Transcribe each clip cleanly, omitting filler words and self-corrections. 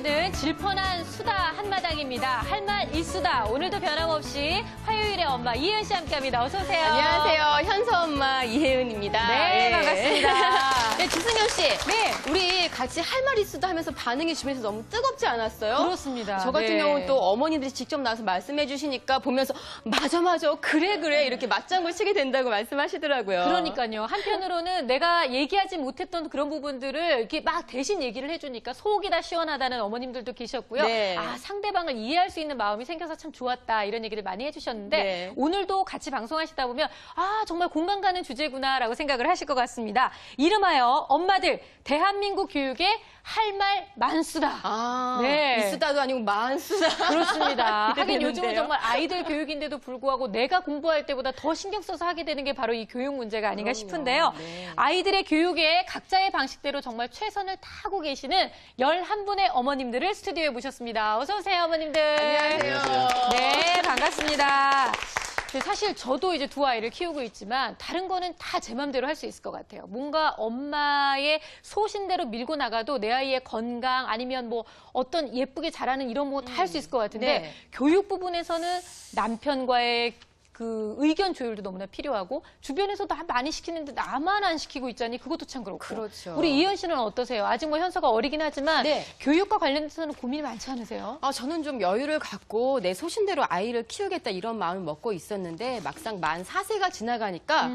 함께하는 질펀한 수다 한마당입니다. 할 말 있수다. 오늘도 변함없이 화요일의 엄마 이혜은 씨 함께합니다. 어서 오세요. 안녕하세요. 현서 엄마 이혜은입니다. 네, 반갑습니다. 네, 주승현 씨. 네. 우리 같이 할 말 있수다 하면서 반응이 주변에서 너무 뜨겁지 않았어요? 그렇습니다. 저 같은 네. 경우는 또 어머님들이 직접 나와서 말씀해 주시니까 보면서 맞아 그래 이렇게 맞장구 치게 된다고 말씀하시더라고요. 그러니까요. 한편으로는 내가 얘기하지 못했던 그런 부분들을 이렇게 막 대신 얘기를 해주니까 속이 다 시원하다는 어머님들도 계셨고요. 네. 아, 상대방을 이해할 수 있는 마음이 생겨서 참 좋았다 이런 얘기를 많이 해주셨는데 네. 오늘도 같이 방송하시다 보면 아 정말 공감 가는 주제구나라고 생각을 하실 것 같습니다. 이름하여 엄마들 대한민국 교육의 할 말 만수다. 아, 네. 있수다도 아니고 만수다. 그렇습니다. 하긴 기대되는데요. 요즘은 정말 아이들 교육인데도 불구하고 내가 공부할 때보다 더 신경 써서 하게 되는 게 바로 이 교육 문제가 아닌가 그럼요. 싶은데요. 네. 아이들의 교육에 각자의 방식대로 정말 최선을 다하고 계시는 11분의 어머님들을 스튜디오에 모셨습니다. 어서 오세요, 어머님들. 안녕하세요. 네, 반갑습니다. 사실 저도 이제 두 아이를 키우고 있지만 다른 거는 다 제 맘대로 할 수 있을 것 같아요. 뭔가 엄마의 소신대로 밀고 나가도 내 아이의 건강 아니면 뭐 어떤 예쁘게 자라는 이런 거 다 할 수 있을 것 같은데 네. 교육 부분에서는 남편과의 그 의견 조율도 너무나 필요하고 주변에서도 많이 시키는데 나만 안 시키고 있자니 그것도 참 그렇고. 그렇죠. 우리 이현 씨는 어떠세요? 아직 뭐 현서가 어리긴 하지만 네. 교육과 관련해서는 고민이 많지 않으세요? 저는 좀 여유를 갖고 내 소신대로 아이를 키우겠다 이런 마음을 먹고 있었는데 막상 만 4세가 지나가니까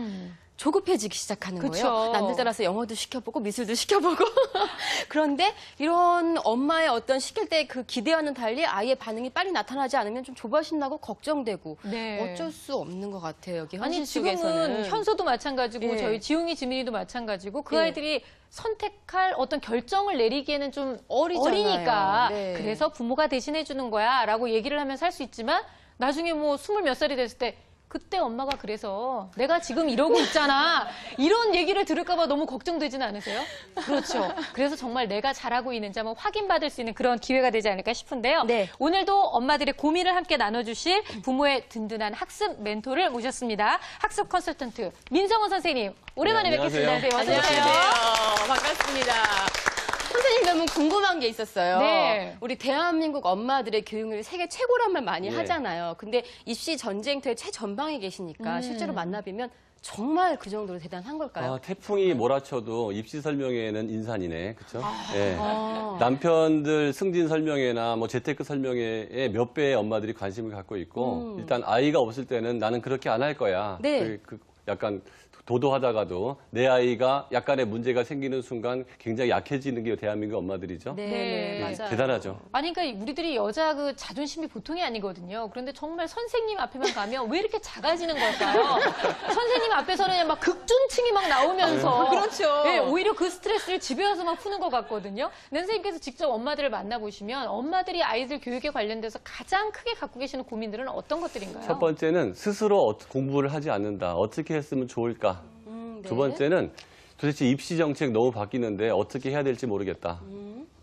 조급해지기 시작하는 그쵸. 거예요. 남들 따라서 영어도 시켜보고 미술도 시켜보고. 그런데 이런 엄마의 어떤 시킬 때 그 기대와는 달리 아이의 반응이 빨리 나타나지 않으면 좀 조바심나고 걱정되고 네. 어쩔 수 없는 것 같아요. 여기 아니 현실 지금은 쪽에서는. 현서도 마찬가지고 예. 저희 지웅이 지민이도 마찬가지고 그 예. 아이들이 선택할 어떤 결정을 내리기에는 좀 어리잖아요. 어리니까 네. 그래서 부모가 대신해 주는 거야 라고 얘기를 하면서 할 수 있지만 나중에 뭐 20몇 살이 됐을 때 그때 엄마가 그래서 내가 지금 이러고 있잖아. 이런 얘기를 들을까 봐 너무 걱정되지는 않으세요? 그렇죠. 그래서 정말 내가 잘하고 있는지 한번 확인받을 수 있는 그런 기회가 되지 않을까 싶은데요. 네. 오늘도 엄마들의 고민을 함께 나눠주실 부모의 든든한 학습 멘토를 모셨습니다. 학습 컨설턴트 민성원 선생님. 오랜만에 네, 뵙겠습니다. 안녕하세요. 어서 오세요. 반갑습니다. 선생님 너무 궁금한 게 있었어요. 네. 우리 대한민국 엄마들의 교육률이 세계 최고란 말 많이 예. 하잖아요. 근데 입시 전쟁터의 최전방에 계시니까 실제로 만나뵈면 정말 그 정도로 대단한 걸까요? 태풍이 몰아쳐도 입시 설명회는 인산이네, 그렇죠? 예. 아. 남편들 승진 설명회나 뭐 재테크 설명회에 몇 배의 엄마들이 관심을 갖고 있고 일단 아이가 없을 때는 나는 그렇게 안 할 거야. 네. 약간 도도하다가도 내 아이가 약간의 문제가 생기는 순간 굉장히 약해지는 게 대한민국 엄마들이죠. 네, 맞아요. 대단하죠. 아니, 그러니까 우리들이 여자 그 자존심이 보통이 아니거든요. 그런데 정말 선생님 앞에만 가면 왜 이렇게 작아지는 걸까요? 선생님 앞에서는 막 극존칭이 막 나오면서. 그렇죠. 네, 오히려 그 스트레스를 집에 와서 막 푸는 것 같거든요. 근데 선생님께서 직접 엄마들을 만나보시면 엄마들이 아이들 교육에 관련돼서 가장 크게 갖고 계시는 고민들은 어떤 것들인가요? 첫 번째는 스스로 공부를 하지 않는다. 어떻게 했으면 좋을까? 네. 두 번째는 도대체 입시 정책 너무 바뀌는데 어떻게 해야 될지 모르겠다.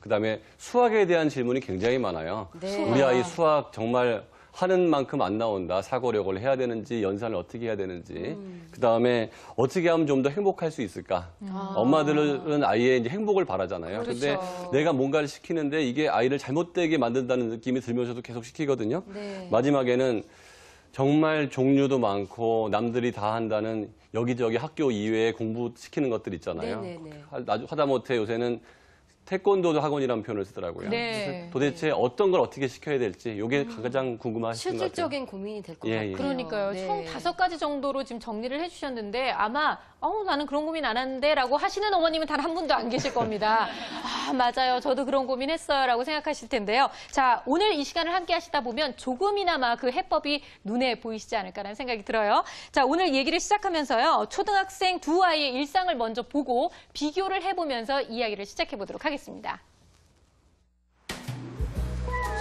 그다음에 수학에 대한 질문이 굉장히 많아요. 네. 우리 아이 수학 정말 하는 만큼 안 나온다. 사고력을 해야 되는지 연산을 어떻게 해야 되는지. 그다음에 어떻게 하면 좀 더 행복할 수 있을까. 엄마들은 아이의 이제 행복을 바라잖아요. 그렇죠. 근데 내가 뭔가를 시키는데 이게 아이를 잘못되게 만든다는 느낌이 들면서도 계속 시키거든요. 네. 마지막에는 정말 종류도 많고 남들이 다 한다는 여기저기 학교 이외에 공부시키는 것들 있잖아요. 네네네. 하다못해 요새는 태권도 학원이라는 표현을 쓰더라고요. 네. 그래서 도대체 어떤 걸 어떻게 시켜야 될지 이게 가장 궁금하신 것 같아요. 실질적인 고민이 될 것 예, 같아요. 예. 그러니까요. 네. 총 5가지 정도로 지금 정리를 해주셨는데 아마 나는 그런 고민 안 하는데 라고 하시는 어머님은 단 한 분도 안 계실 겁니다. 맞아요. 저도 그런 고민했어요 라고 생각하실 텐데요. 자, 오늘 이 시간을 함께 하시다 보면 조금이나마 그 해법이 눈에 보이시지 않을까라는 생각이 들어요. 자, 오늘 얘기를 시작하면서요. 초등학생 두 아이의 일상을 먼저 보고 비교를 해보면서 이야기를 시작해 보도록 하겠습니다.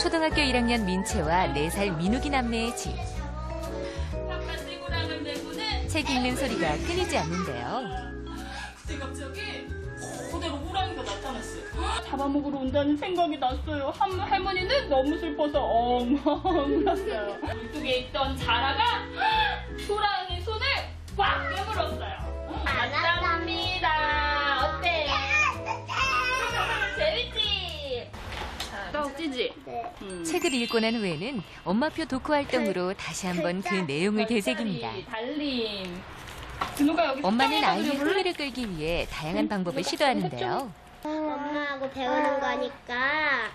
초등학교 1학년 민채와 4살 민욱이 남매의 집. 책 읽는 소리가 끊이지 않는데요. 갑자기 그대로 호랑이가 나타났어요. 잡아먹으러 온다는 생각이 났어요. 할머니는 너무 슬퍼서 엉엉 울었어요. 물속에 있던 자라가 호랑이 손을 꽉 깨물었어요. 맞답니다. 어때? 재밌지? 책을 읽고 난 후에는 엄마표 독후 활동으로 다시 한번 그 내용을 되새깁니다. 달림. 준호가 여기 엄마는 수정해서 아이의 그려볼래? 흥미를 끌기 위해 다양한 방법을 시도하는데요. 엄마하고 배우는 거니까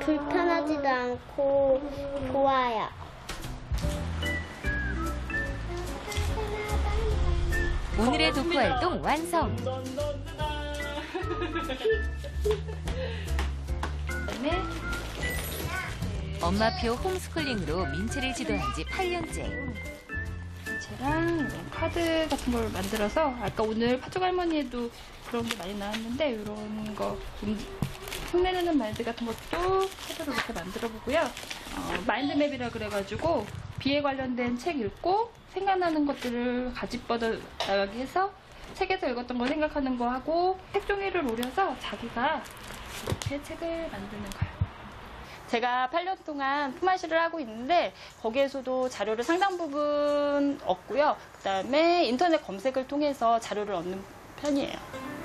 불편하지도 않고 좋아요. 오늘의 독후 활동 완성. 그다음에 엄마표 홈스쿨링으로 민채를 지도한 지 8년째. 쟤랑 이런 카드 같은 걸 만들어서 아까 오늘 파죽 할머니에도 그런 게 많이 나왔는데 이런 거 흉내내는 말들 같은 것도 카드로 이렇게 만들어 보고요. 마인드맵이라 그래가지고 비에 관련된 책 읽고 생각나는 것들을 가집어서 나가게 해서 책에서 읽었던 거 생각하는 거 하고 색종이를 오려서 자기가 이렇게 책을 만드는 거예요. 제가 8년 동안 품앗이를 하고 있는데 거기에서도 자료를 상당 부분 얻고요. 그다음에 인터넷 검색을 통해서 자료를 얻는 편이에요.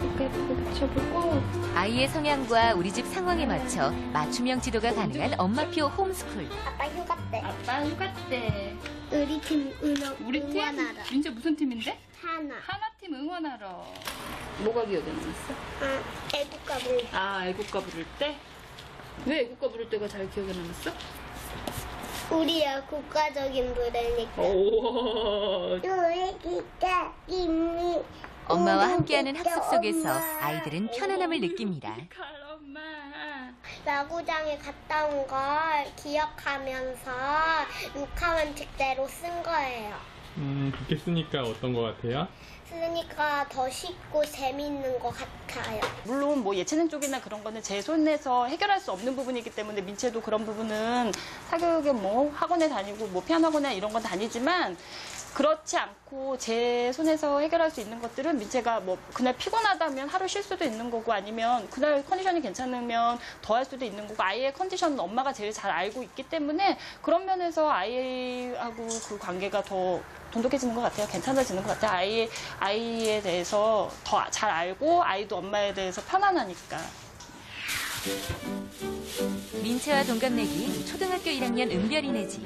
이렇게 붙여보고 아이의 성향과 우리 집 상황에 맞춰 맞춤형 지도가 가능한 엄마표 홈스쿨. 아빠 휴가 때 아빠 휴가 때 우리 팀 우리 팀? 응원하러 민재 무슨 팀인데? 하나. 하나팀 응원하러. 뭐가 기억에 남았어? 애국가 부를 아, 애국가 부를 때? 왜 애국가 부를 때가 잘 기억에 남았어? 우리야 국가적인 무대니까. 오. 우리가 이미 엄마와 함께하는 학습 속에서 아이들은 편안함을 느낍니다. 엄마. 야구장에 갔다 온 걸 기억하면서 6학년 책대로 쓴 거예요. 그렇게 쓰니까 어떤 것 같아요? 쓰니까 더 쉽고 재밌는 것 같아요. 물론 뭐 예체능 쪽이나 그런 거는 제 손에서 해결할 수 없는 부분이기 때문에 민채도 그런 부분은 사교육에 뭐 학원에 다니고 뭐 피아노 학원에 이런 건 다니지만 그렇지 않고 제 손에서 해결할 수 있는 것들은 민채가 뭐 그날 피곤하다면 하루 쉴 수도 있는 거고 아니면 그날 컨디션이 괜찮으면 더 할 수도 있는 거고 아이의 컨디션은 엄마가 제일 잘 알고 있기 때문에 그런 면에서 아이하고 그 관계가 더 돈독해지는 것 같아요. 괜찮아지는 것 같아요. 아이에 대해서 더 잘 알고 아이도 엄마에 대해서 편안하니까. 민채와 동갑내기인 초등학교 1학년 은별이네 집.